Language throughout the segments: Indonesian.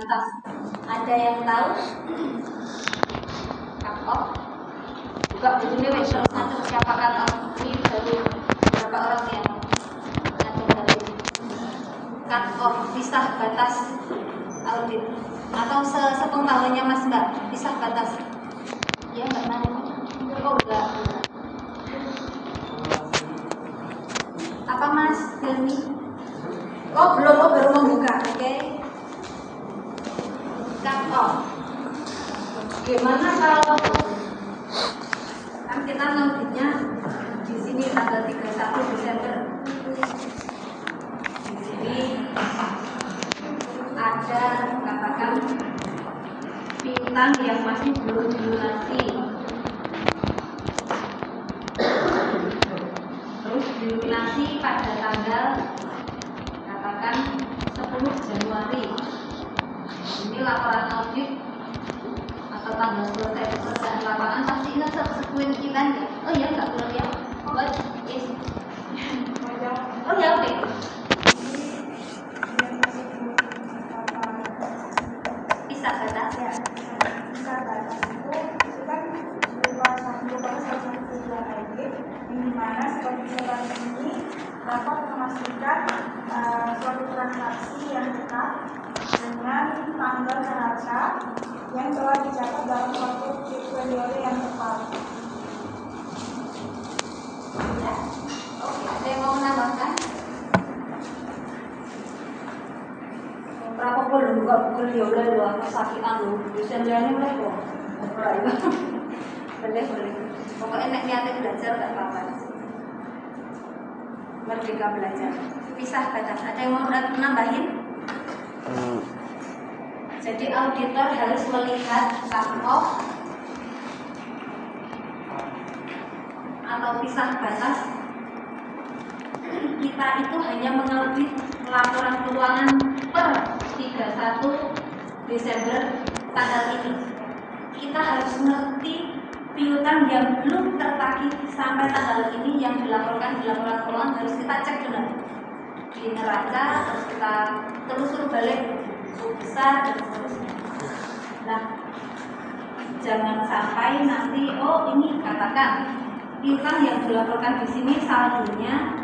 batas. Ada yang tahu? Cut off. Buka bukunya wes terus ngatur siapa cut off. Ini baru berapa orang yang ngatur dari cut off, pisah batas audit. Atau sepengetahuannya Mas Mbak, pisah batas. Ya Mbak Nani. Oh enggak. Apa Mas Delmi? Oh belum, oh baru membuka, oke. Cut off. Gimana kalau kan kita auditnya di sini tanggal 31 Desember. Di sini ada katakan piutang yang masih belum dilunasi. Terus dilunasi pada tanggal katakan 10 Januari. Ini laporan audit atau tanggal selesai pekerjaan lapangan pasti ingat sekuin kita ya. Oh ya nggak perlu ya. What is? Oh ya oke. Pisah batas ya. Pisah batas itu kan merupakan salah satu tujuan audit, di mana seperti surat ini dapat memastikan suatu transaksi yang tetap dengan tanggal neraca yang telah dicatat dalam suatu periode yang tepat. Ya. Oke, ada yang mau menambahkan? Berapa puluh buka buku dia boleh doang kesakitan lu. Desainnya boleh kok. Boleh. Pokoknya nek niatnya belajar nggak apa-apa. Merdeka belajar. Pisah batas. Ada yang mau nambahin? Jadi auditor harus melihat cut off atau pisah batas. Kita itu hanya mengaudit laporan keuangan per 31 Desember tanggal ini. Kita harus mengerti piutang yang belum tertagih sampai tanggal ini yang dilaporkan di laporan keuangan harus kita cek benar di neraca, terus kita telusur balik besar dan seterusnya. Nah, jangan sampai nanti ini katakan piutang yang dilaporkan di sini saldonya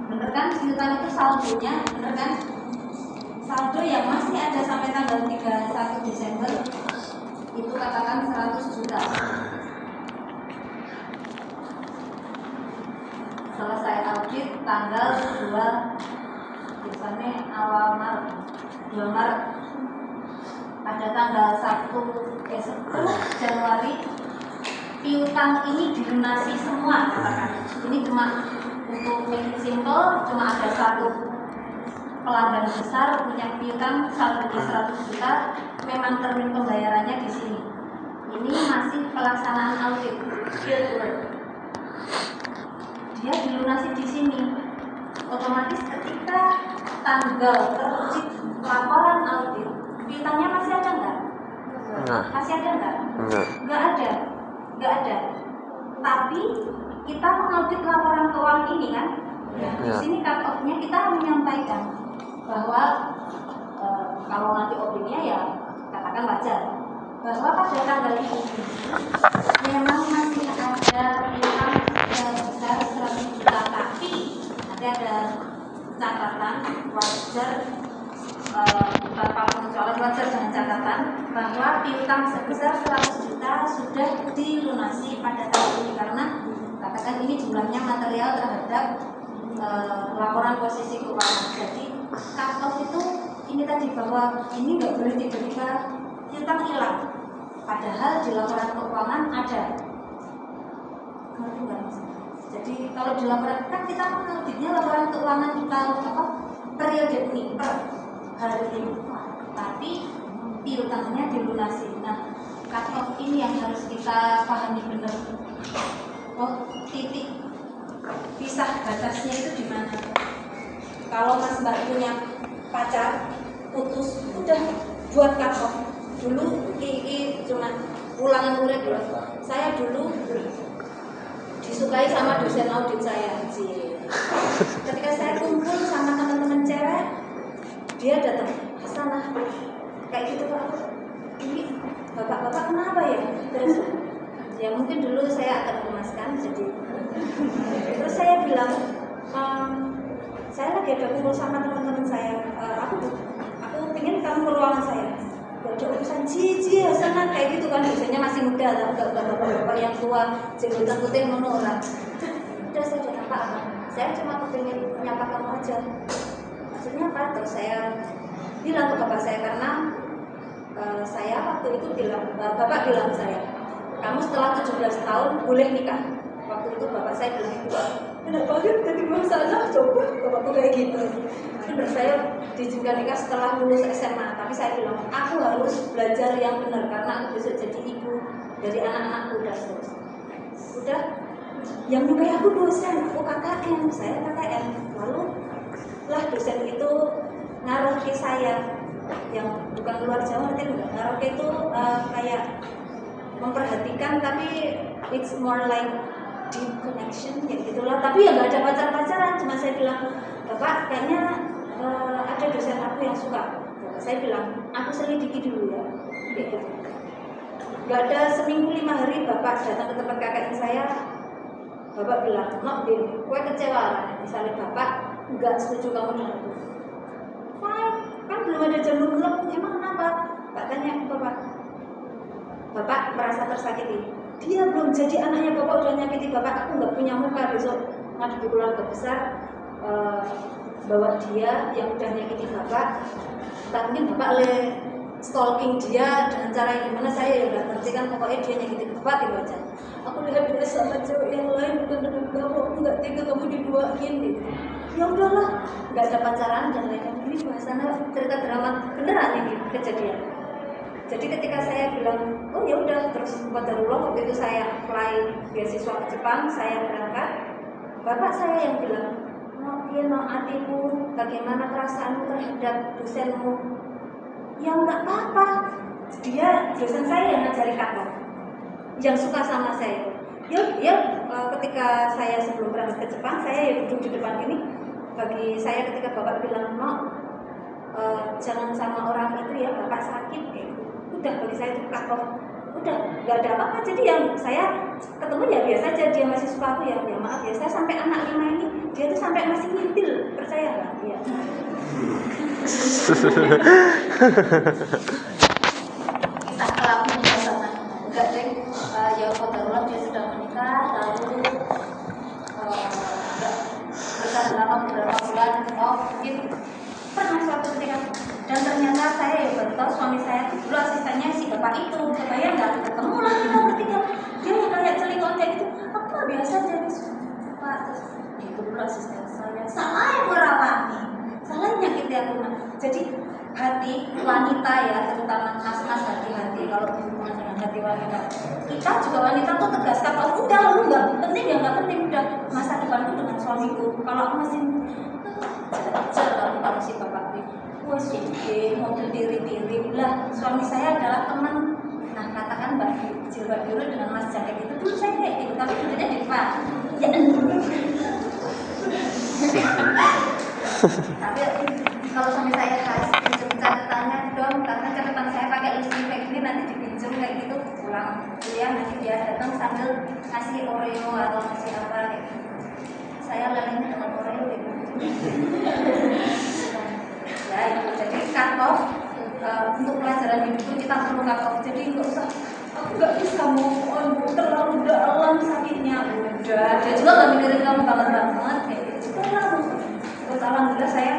bener kan? Piutang itu saldonya bener kan? Saldo yang masih ada sampai tanggal 31 Desember itu katakan 100 juta. Selesai audit tanggal 2 biasanya awal Maret 2 Maret pada tanggal 10 Januari piutang ini dilunasi semua katakan. Ini cuma untuk make it simple, cuma ada satu pelanggan besar punya piutang saldonya 100 juta, memang termin pembayarannya di sini. Ini masih pelaksanaan audit field work. Dia dilunasi di sini. Otomatis ketika tanggal terbit laporan audit, piutangnya masih ada nggak? Masih ada nggak? Nggak ada. Tapi kita mengaudit laporan keuangan ini kan? Ya. Di sini cut off-nya kita menyampaikan bahwa kalau nanti opininya ya katakan wajar bahwa pada tanggal ini memang masih ada piutang sebesar 100 juta, tapi ada catatan wajar tanpa pengecualian wajar dengan catatan bahwa piutang sebesar 100 juta sudah dilunasi pada tahun ini karena katakan ini jumlahnya material terhadap laporan posisi keuangan. Jadi cut off itu ini tadi bahwa ini nggak boleh tiba-tiba piutang hilang, padahal di laporan keuangan ada. Ngerti nggak Mas? Jadi kalau di laporan kan kita mengauditnya laporan keuangan kita periode ini per hari ini, tapi piutangnya dilunasi. Nah, cut off ini yang harus kita pahami benar. Titik pisah batasnya itu di mana? Kalau Mas Mbak punya pacar putus, udah buat cut off dulu. Ini cuma ulangan murid loh. Saya dulu disukai sama dosen audit saya. Ketika saya kumpul sama teman-teman cewek, dia datang ke sana kayak gitu Pak, ini bapak-bapak kenapa ya? Terus ya mungkin dulu saya akan mengemaskan, jadi terus saya bilang saya lagi ada kumpul sama teman-teman saya, aku pengen kamu ke ruangan saya, gak ada urusan cici ya sana kayak gitu kan, biasanya masih muda atau enggak bapak-bapak yang tua jenggotan putih menolak. Udah saya bilang Pak, saya cuma pengen menyapa kamu aja, maksudnya apa? Terus saya bilang ke bapak saya, karena saya waktu itu bilang, bapak bilang saya, kamu setelah 17 tahun boleh nikah. Waktu itu bapak saya bilang itu, kenapa jadi masalah coba bapakku kayak gitu. Terus saya diizinkan nikah setelah lulus SMA, tapi saya bilang aku harus belajar yang benar karena aku bisa jadi ibu dari anak-anakku dan terus. Udah, yang nyukai aku dosen, aku KKN, saya KKN. Lalu lah dosen itu ngaruh ke saya, yang bukan luar Jawa, nanti enggak ngaruh ke itu kayak memperhatikan, tapi it's more like deep connection kayak gitulah. Tapi ya nggak ada pacaran, cuma saya bilang bapak kayaknya ada dosen aku yang suka. Bapak saya bilang aku selidiki dulu ya, kayak gitu. Nggak ada seminggu 5 hari bapak datang ke tempat KKN saya, bapak bilang nok Din, gue kecewa lah misalnya bapak nggak setuju kamu dengan aku. Fine, kan belum ada jalur gelap, emang kenapa? Pak tanya ke bapak merasa tersakiti. Dia belum jadi anaknya bapak udah nyakiti bapak. Aku nggak punya muka besok ngadepi keluarga besar bawa dia yang udah nyakiti bapak. Tak mungkin bapak stalking dia dengan cara yang gimana, saya ya nggak ngerti kan, pokoknya dia nyakiti bapak gitu aja. Aku lihat dia sama cewek yang lain bukan dengan kamu, aku nggak tega kamu diduain gitu. Ya udahlah, nggak ada pacaran dan lain-lain. Ini bahasannya cerita drama beneran ini kejadian. Jadi ketika saya bilang, oh ya udah, terus qadarullah waktu itu saya apply beasiswa ke Jepang, saya berangkat. Bapak saya yang bilang, no hatimu, bagaimana perasaanmu terhadap dosenmu? Ya nggak apa-apa, dia dosen saya yang ngajari kamu, yang suka sama saya. Ya, ketika saya sebelum berangkat ke Jepang, saya ya duduk di depan ini. Bagi saya ketika bapak bilang, jangan sama orang itu ya, bapak sakit kayak gitu. Udah bagi saya itu kakoh, udah nggak ada apa-apa. Jadi yang saya ketemu ya biasa aja, dia masih suka aku ya maaf ya. Saya sampai anak 5 ini dia tuh sampai masih ngintil, percaya nggak? Iya. Kisah kelakunya sama enggak deh, ya qadarullah dia sudah menikah, lalu bertahan lama beberapa bulan, mungkin pernah suatu ketika. Dan ternyata saya ya baru tahu suami saya dulu asistennya si bapak itu. Kebayang nggak, ketemu lah kita bertiga, dia yang kayak celingon kayak gitu, apa biasa jadi pak, terus itu dulu asisten saya, salah yang merawani, salah yang nyakiti aku. Jadi hati wanita ya, terutama mas-mas, hati-hati kalau hubungan dengan hati wanita. Kita juga wanita tuh tegas, kalau udah lu nggak penting ya nggak penting, udah masa depanku dengan suamiku. Kalau aku masih kalau si bapak wes sih mobil diri lah, suami saya adalah teman. Nah katakan Mbak Jilbab Biru dengan Mas Jaket itu dulu saya kayak gitu, tapi dulunya di depan ya. Tapi kalau suami saya kasih pinjam catatannya dong, karena catatan saya pakai listing kayak gini, nanti dipinjam kayak gitu pulang kuliah, nanti dia datang sambil ngasih Oreo atau ngasih apa gitu. Saya lelehnya dengan Oreo gitu. Ya itu, jadi cut off untuk pelajaran hidup itu kita perlu cut off. Jadi nggak usah, aku nggak bisa move on, terlalu dalam sakitnya. Udah, dia juga nggak mikirin kamu banget kayak gitu. Terlalu. Terus alhamdulillah saya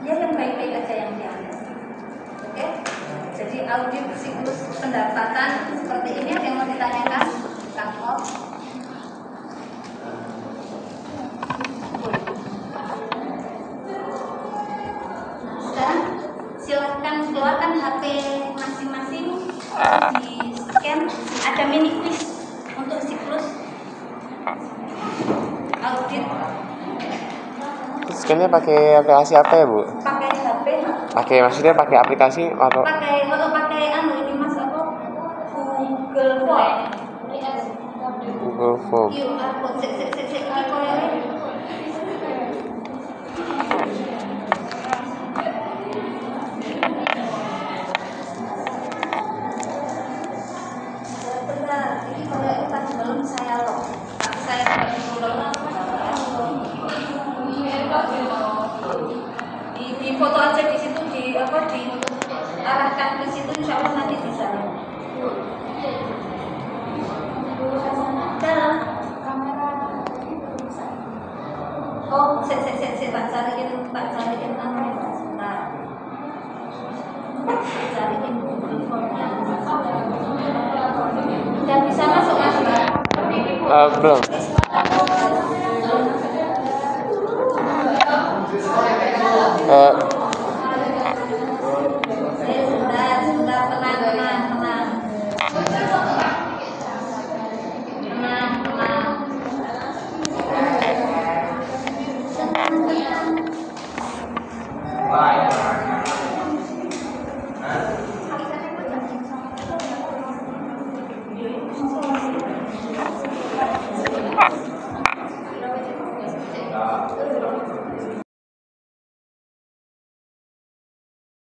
ya yang baik-baik aja yang diambil. Oke? Jadi audit siklus pendapatan seperti ini, ada yang mau ditanyakan? Cut off. Silahkan keluarkan HP masing-masing, di scan, ada mini quiz untuk siklus audit. Scan-nya pakai aplikasi apa ya Bu? Pakai HP. Pakai, maksudnya pakai aplikasi atau? Pakai ini Mas, apa? Google Form. Google Form. QR code foto aja di situ, diarahkan ke situ, insya Allah nanti bisa. Dalam oh, Pak cariin namanya sebentar. Cariin Google Form-nya. Dan bisa masuk Mas? Belum. Sebentar, tenang.